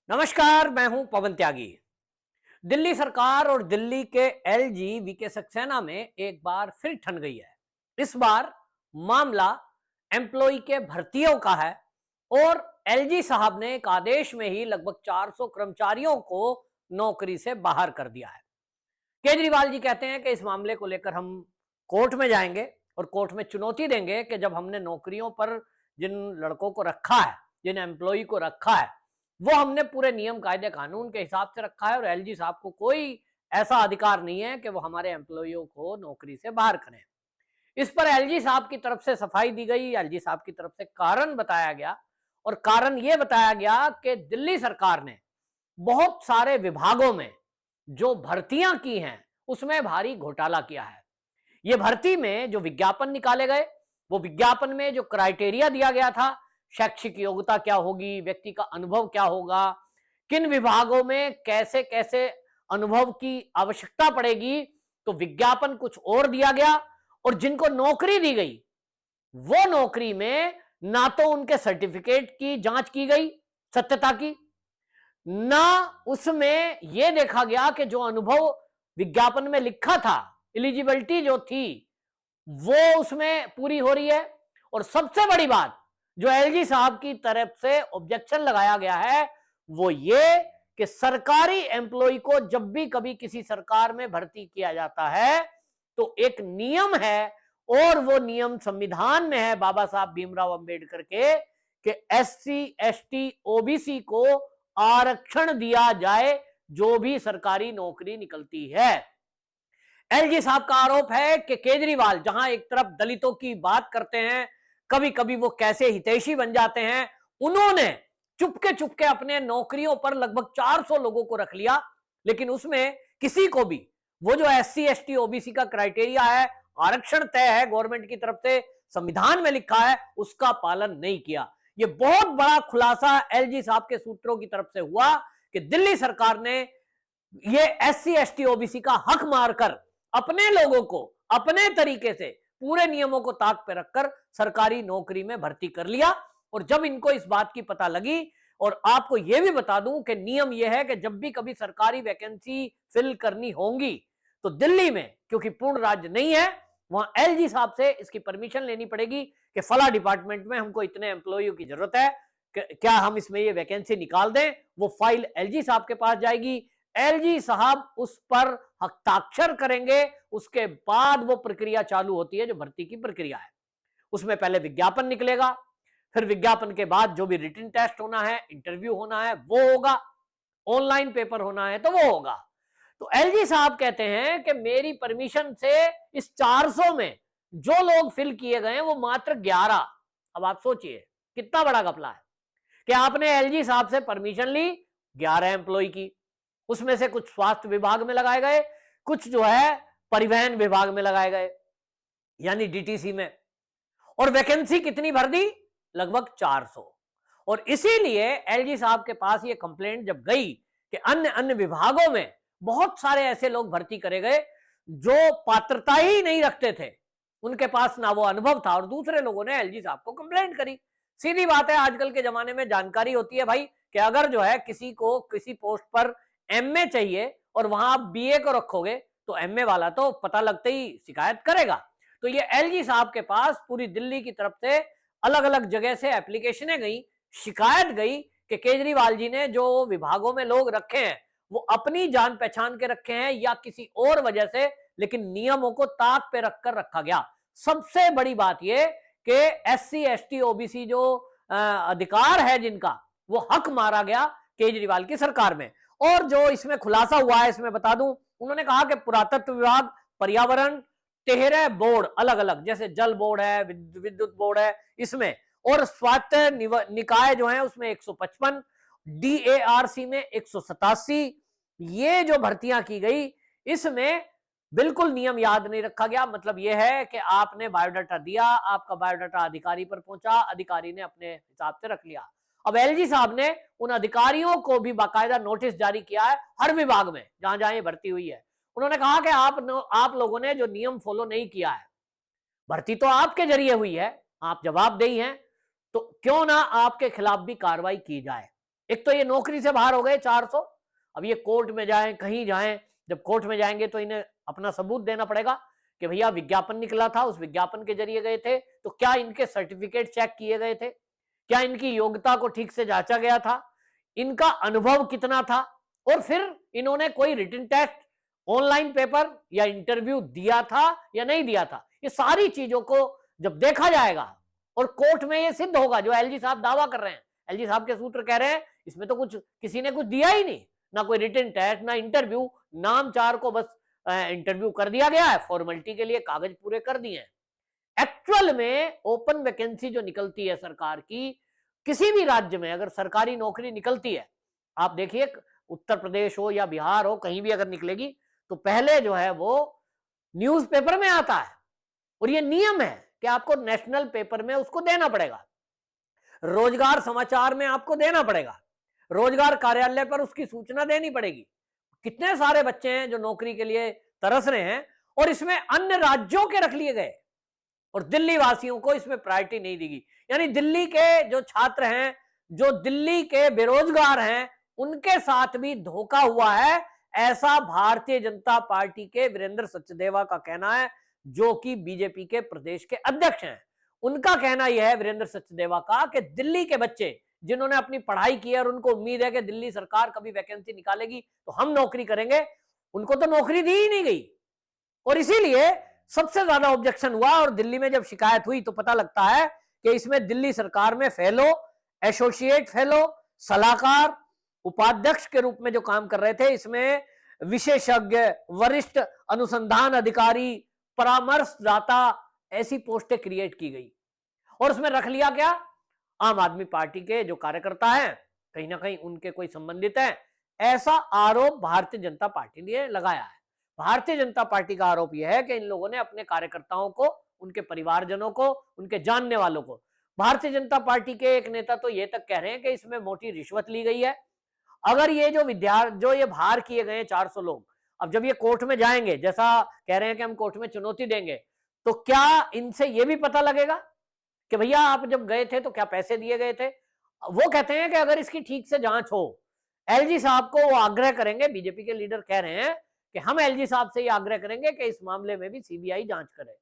नमस्कार, मैं हूं पवन त्यागी। दिल्ली सरकार और दिल्ली के एलजी वीके सक्सेना में एक बार फिर ठन गई है। इस बार मामला एम्प्लॉय के भर्तियों का है और एलजी साहब ने एक आदेश में ही लगभग 400 कर्मचारियों को नौकरी से बाहर कर दिया है। केजरीवाल जी कहते हैं कि इस मामले को लेकर हम कोर्ट में जाएंगे और कोर्ट में चुनौती देंगे कि जब हमने नौकरियों पर जिन लड़कों को रखा है, जिन एम्प्लॉय को रखा है, वो हमने पूरे नियम कायदे कानून के हिसाब से रखा है और एलजी साहब को कोई ऐसा अधिकार नहीं है कि वो हमारे एम्प्लॉयों को नौकरी से बाहर करें। इस पर एलजी साहब की तरफ से सफाई दी गई, एलजी साहब की तरफ से कारण बताया गया और कारण यह बताया गया कि दिल्ली सरकार ने बहुत सारे विभागों में जो भर्तियां की हैं उसमें भारी घोटाला किया है। ये भर्ती में जो विज्ञापन निकाले गए, वो विज्ञापन में जो क्राइटेरिया दिया गया था, शैक्षिक योग्यता क्या होगी, व्यक्ति का अनुभव क्या होगा, किन विभागों में कैसे कैसे अनुभव की आवश्यकता पड़ेगी, तो विज्ञापन कुछ और दिया गया और जिनको नौकरी दी गई वो नौकरी में ना तो उनके सर्टिफिकेट की जांच की गई सत्यता की, ना उसमें यह देखा गया कि जो अनुभव विज्ञापन में लिखा था, एलिजिबिलिटी जो थी वो उसमें पूरी हो रही है। और सबसे बड़ी बात जो एलजी साहब की तरफ से ऑब्जेक्शन लगाया गया है वो ये कि सरकारी एम्प्लॉय को जब भी कभी किसी सरकार में भर्ती किया जाता है तो एक नियम है और वो नियम संविधान में है बाबा साहब भीमराव अंबेडकर के कि एससी एसटी ओबीसी को आरक्षण दिया जाए जो भी सरकारी नौकरी निकलती है। एलजी साहब का आरोप है कि केजरीवाल जहां एक तरफ दलितों की बात करते हैं, कभी कभी वो कैसे हितैषी बन जाते हैं, उन्होंने चुपके चुपके अपने नौकरियों पर लगभग 400 लोगों को रख लिया, लेकिन उसमें किसी को भी वो जो एससी एसटी ओबीसी का क्राइटेरिया है, आरक्षण तय है गवर्नमेंट की तरफ से, संविधान में लिखा है, उसका पालन नहीं किया। ये बहुत बड़ा खुलासा एलजी साहब के सूत्रों की तरफ से हुआ कि दिल्ली सरकार ने ये एससी एसटी ओबीसी का हक मारकर अपने लोगों को अपने तरीके से पूरे नियमों को ताक पे रखकर सरकारी नौकरी में भर्ती कर लिया। और जब इनको इस बात की पता लगी, और आपको यह भी बता दूं कि नियम यह है कि जब भी कभी सरकारी वैकेंसी फिल करनी होगी तो दिल्ली में, क्योंकि पूर्ण राज्य नहीं है, वहां एलजी साहब से इसकी परमिशन लेनी पड़ेगी कि फला डिपार्टमेंट में हमको इतने एम्प्लॉइयों की जरूरत है, क्या हम इसमें ये वैकेंसी निकाल दें। वो फाइल एलजी साहब के पास जाएगी, एलजी साहब उस पर हस्ताक्षर करेंगे, उसके बाद वो प्रक्रिया चालू होती है जो भर्ती की प्रक्रिया है। उसमें पहले विज्ञापन निकलेगा, फिर विज्ञापन के बाद जो भी रिटन टेस्ट होना है, इंटरव्यू होना है वो होगा, ऑनलाइन पेपर होना है तो वो होगा। तो एलजी साहब कहते हैं कि मेरी परमिशन से इस 400 में जो लोग फिल किए गए वो मात्र 11। अब आप सोचिए कितना बड़ा घपला है कि आपने एलजी साहब से परमिशन ली 11 एम्प्लॉय की, उसमें से कुछ स्वास्थ्य विभाग में लगाए गए, कुछ जो है परिवहन विभाग में लगाए गए यानी डीटीसी में, और वैकेंसी कितनी भर दी, लगभग 400। और इसीलिए एलजी साहब के पास ये कंप्लेंट जब गई कि अन्य अन्य विभागों में बहुत सारे ऐसे लोग भर्ती करे गए जो पात्रता ही नहीं रखते थे, उनके पास ना वो अनुभव था, और दूसरे लोगों ने एलजी साहब को कंप्लेंट करी। सीधी बात है, आजकल के जमाने में जानकारी होती है भाई कि अगर जो है किसी को किसी पोस्ट पर एमए चाहिए और वहां आप बीए को रखोगे तो एमए वाला तो पता लगते ही शिकायत करेगा। तो ये एलजी साहब के पास पूरी दिल्ली की तरफ से अलग अलग जगह से एप्लीकेशनें गई, शिकायत गई कि केजरीवाल जी ने जो विभागों में लोग रखे हैं वो अपनी जान पहचान के रखे हैं या किसी और वजह से, लेकिन नियमों को ताक पे रखकर रखा गया। सबसे बड़ी बात यह कि एससी एसटी ओबीसी जो अधिकार है जिनका, वो हक मारा गया केजरीवाल की सरकार में। और जो इसमें खुलासा हुआ है इसमें बता दूं, उन्होंने कहा कि पुरातत्व विभाग, पर्यावरण, 13 बोर्ड अलग अलग, जैसे जल बोर्ड है, विद्युत बोर्ड है इसमें, और स्वायत्त निकाय जो है उसमें 155, डीएआरसी में 187, ये जो भर्तियां की गई इसमें बिल्कुल नियम याद नहीं रखा गया। मतलब यह है कि आपने बायोडाटा दिया, आपका बायोडाटा अधिकारी पर पहुंचा, अधिकारी ने अपने हिसाब से रख लिया। अब एलजी साहब ने उन अधिकारियों को भी बाकायदा नोटिस जारी किया है हर विभाग में जहां जहां ये भर्ती हुई है। उन्होंने कहा कि आप लोगों ने जो नियम फॉलो नहीं किया है, भर्ती तो आपके जरिए हुई है, आप जवाबदेही हैं, तो क्यों ना आपके खिलाफ भी कार्रवाई की जाए। एक तो ये नौकरी से बाहर हो गए 400, अब ये कोर्ट में जाएं, कहीं जाएं, जब कोर्ट में जाएंगे तो इन्हें अपना सबूत देना पड़ेगा कि भैया विज्ञापन निकला था, उस विज्ञापन के जरिए गए थे, तो क्या इनके सर्टिफिकेट चेक किए गए थे, क्या इनकी योग्यता को ठीक से जांचा गया था, इनका अनुभव कितना था, और फिर इन्होंने कोई रिटन टेस्ट, ऑनलाइन पेपर या इंटरव्यू दिया था या नहीं दिया था। ये सारी चीजों को जब देखा जाएगा और कोर्ट में ये सिद्ध होगा, जो एलजी साहब दावा कर रहे हैं, एलजी साहब के सूत्र कह रहे हैं इसमें तो कुछ किसी ने कुछ दिया ही नहीं, ना कोई रिटन टेस्ट, ना इंटरव्यू, नाम चार को बस इंटरव्यू कर दिया गया है, फॉर्मेलिटी के लिए कागज पूरे कर दिए हैं। एक्चुअल में ओपन वैकेंसी जो निकलती है सरकार की, किसी भी राज्य में अगर सरकारी नौकरी निकलती है, आप देखिए उत्तर प्रदेश हो या बिहार हो, कहीं भी अगर निकलेगी तो पहले जो है वो न्यूज़पेपर में आता है, और ये नियम है कि आपको नेशनल पेपर में उसको देना पड़ेगा, रोजगार समाचार में आपको देना पड़ेगा, रोजगार कार्यालय पर उसकी सूचना देनी पड़ेगी। कितने सारे बच्चे हैं जो नौकरी के लिए तरस रहे हैं, और इसमें अन्य राज्यों के रख लिए गए और दिल्ली वासियों को इसमें प्रायोरिटी नहीं दी गई। यानी दिल्ली के जो छात्र हैं, जो दिल्ली के बेरोजगार हैं, उनके साथ भी धोखा हुआ है, ऐसा भारतीय जनता पार्टी के वीरेंद्र सचदेवा का कहना है, जो कि बीजेपी के प्रदेश के अध्यक्ष हैं। उनका कहना यह है, वीरेंद्र सचदेवा का, कि दिल्ली के बच्चे जिन्होंने अपनी पढ़ाई की और उनको उम्मीद है कि दिल्ली सरकार कभी वैकेंसी निकालेगी तो हम नौकरी करेंगे, उनको तो नौकरी दी ही नहीं गई, और इसीलिए सबसे ज्यादा ऑब्जेक्शन हुआ। और दिल्ली में जब शिकायत हुई तो पता लगता है कि इसमें दिल्ली सरकार में फेलो, एसोसिएट फेलो, सलाहकार, उपाध्यक्ष के रूप में जो काम कर रहे थे, इसमें विशेषज्ञ, वरिष्ठ अनुसंधान अधिकारी, परामर्शदाता, ऐसी पोस्टें क्रिएट की गई, और उसमें रख लिया क्या, आम आदमी पार्टी के जो कार्यकर्ता हैं, कहीं ना कहीं उनके कोई संबंधित हैं, ऐसा आरोप भारतीय जनता पार्टी ने लगाया है। भारतीय जनता पार्टी का आरोप यह है कि इन लोगों ने अपने कार्यकर्ताओं को, उनके परिवारजनों को, उनके जानने वालों को, भारतीय जनता पार्टी के एक नेता तो ये तक कह रहे हैं कि इसमें मोटी रिश्वत ली गई है। अगर ये जो ये बाहर किए गए 400 लोग, अब जब ये कोर्ट में जाएंगे, जैसा कह रहे हैं कि हम कोर्ट में चुनौती देंगे, तो क्या इनसे ये भी पता लगेगा कि भैया आप जब गए थे तो क्या पैसे दिए गए थे। वो कहते हैं कि अगर इसकी ठीक से जांच हो, एलजी साहब को वो आग्रह करेंगे, बीजेपी के लीडर कह रहे हैं कि हम एलजी साहब से ये आग्रह करेंगे कि इस मामले में भी सीबीआई जांच करे।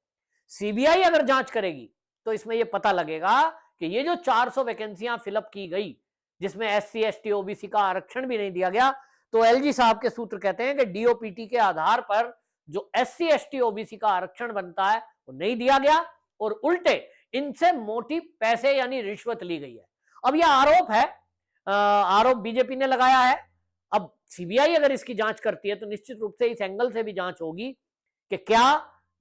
सीबीआई अगर जांच करेगी तो इसमें ये पता लगेगा कि ये जो 400 वैकेंसियां फिलअप की गई, जिसमें एससी, एसटी, ओबीसी का आरक्षण भी नहीं दिया गया, तो एलजी साहब के सूत्र कहते हैं कि डीओपीटी के आधार पर जो एससी, एसटी, ओबीसी का आरक्षण बनता है वो नहीं दिया गया, और उल्टे इनसे मोटी पैसे यानी रिश्वत ली गई है। अब यह आरोप है, आरोप बीजेपी ने लगाया है। अब सीबीआई अगर इसकी जांच करती है तो निश्चित रूप से इस एंगल से भी जांच होगी कि क्या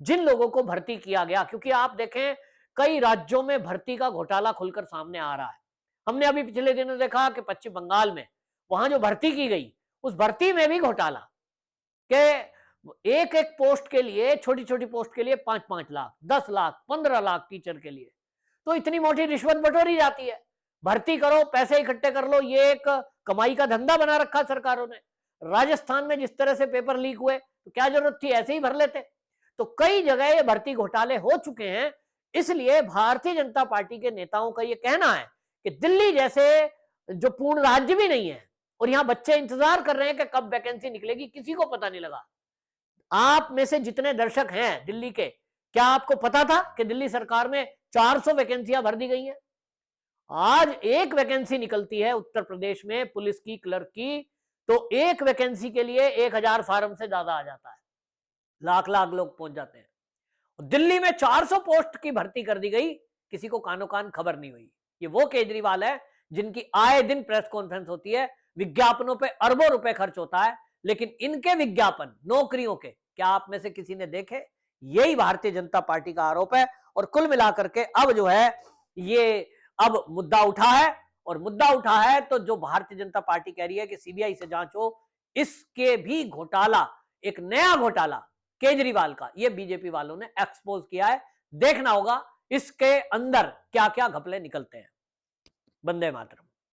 जिन लोगों को भर्ती किया गया, क्योंकि आप देखें कई राज्यों में भर्ती का घोटाला खुलकर सामने आ रहा है। हमने अभी पिछले दिनों देखा कि पश्चिम बंगाल में वहां जो भर्ती की गई, उस भर्ती में भी घोटाला, कि एक एक पोस्ट के लिए, छोटी छोटी पोस्ट के लिए 5-5 लाख, 10 लाख, 15 लाख टीचर के लिए, तो इतनी मोटी रिश्वत बटोरी जाती है। भर्ती करो, पैसे इकट्ठे कर लो, ये एक कमाई का धंधा बना रखा सरकारों ने। राजस्थान में जिस तरह से पेपर लीक हुए, तो क्या जरूरत थी, ऐसे ही भर लेते। तो कई जगह ये भर्ती घोटाले हो चुके हैं। इसलिए भारतीय जनता पार्टी के नेताओं का ये कहना है कि दिल्ली जैसे जो पूर्ण राज्य भी नहीं है, और यहां बच्चे इंतजार कर रहे हैं कि कब वैकेंसी निकलेगी, किसी को पता नहीं लगा। आप में से जितने दर्शक हैं दिल्ली के, क्या आपको पता था कि दिल्ली सरकार में 400 वैकेंसियां भर दी गई हैं? आज एक वैकेंसी निकलती है उत्तर प्रदेश में पुलिस की, क्लर्क की, तो एक वैकेंसी के लिए 1000 फार्म से ज्यादा आ जाता है, लाख लाख लोग पहुंच जाते हैं। दिल्ली में 400 पोस्ट की भर्ती कर दी गई, किसी को कानो कान खबर नहीं हुई। ये वो केजरीवाल है जिनकी आए दिन प्रेस कॉन्फ्रेंस होती है, विज्ञापनों पे अरबों रुपए खर्च होता है, लेकिन इनके विज्ञापन नौकरियों के क्या आप में से किसी ने देखे? यही भारतीय जनता पार्टी का आरोप है। और कुल मिलाकर के अब जो है ये अब मुद्दा उठा है, और मुद्दा उठा है तो जो भारतीय जनता पार्टी कह रही है कि सीबीआई से जांच हो, इसके भी घोटाला, एक नया घोटाला केजरीवाल का, ये बीजेपी वालों ने एक्सपोज किया है। देखना होगा इसके अंदर क्या क्या घपले निकलते हैं। वंदे मातरम।